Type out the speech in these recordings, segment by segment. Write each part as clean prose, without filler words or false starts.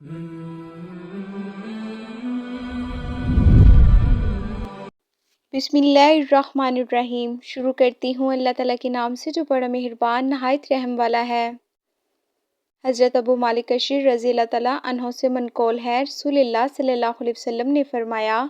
بسم اللہ الرحمن الرحیم۔ شروع کرتی ہوں اللہ تعالیٰ کے نام سے جو بڑا مہربان نہایت رحم والا ہے۔ حضرت ابو مالک اشعری رضی اللہ تعالیٰ عنہ سے منقول ہے، رسول اللہ صلی اللہ علیہ وسلم نے فرمایا،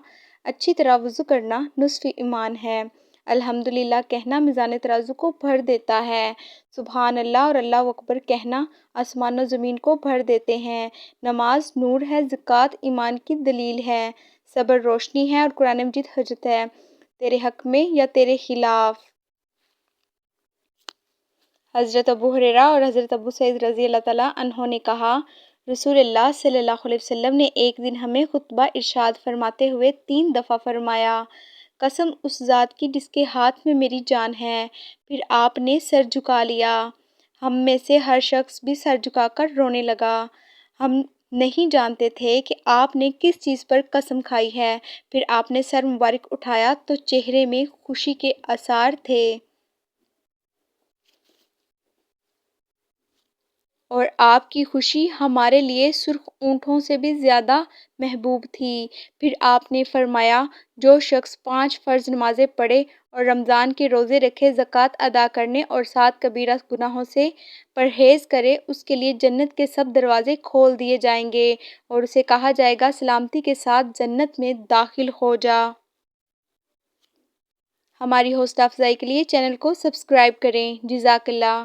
اچھی طرح وضو کرنا نصف ایمان ہے۔ الحمدللہ کہنا میزان ترازو کو بھر دیتا ہے۔ سبحان اللہ اور اللہ اکبر کہنا آسمان و زمین کو بھر دیتے ہیں۔ نماز نور ہے، زکوٰۃ ایمان کی دلیل ہے، صبر روشنی ہے اور قرآن مجید حجت ہے، تیرے حق میں یا تیرے خلاف۔ حضرت ابو ہریرہ اور حضرت ابو سعید رضی اللہ تعالیٰ عنہ نے کہا، رسول اللہ صلی اللہ علیہ وسلم نے ایک دن ہمیں خطبہ ارشاد فرماتے ہوئے 3 دفعہ فرمایا، قسم اس ذات کی جس کے ہاتھ میں میری جان ہے۔ پھر آپ نے سر جھکا لیا۔ ہم میں سے ہر شخص بھی سر جھکا کر رونے لگا۔ ہم نہیں جانتے تھے کہ آپ نے کس چیز پر قسم کھائی ہے۔ پھر آپ نے سر مبارک اٹھایا تو چہرے میں خوشی کے آثار تھے اور آپ کی خوشی ہمارے لیے سرخ اونٹوں سے بھی زیادہ محبوب تھی۔ پھر آپ نے فرمایا، جو شخص 5 فرض نمازیں پڑھے اور رمضان کے روزے رکھے، زکوٰۃ ادا کرنے اور 7 کبیرہ گناہوں سے پرہیز کرے، اس کے لیے جنت کے سب دروازے کھول دیے جائیں گے اور اسے کہا جائے گا سلامتی کے ساتھ جنت میں داخل ہو جا۔ ہماری حوصلہ افزائی کے لیے چینل کو سبسکرائب کریں۔ جزاک اللہ۔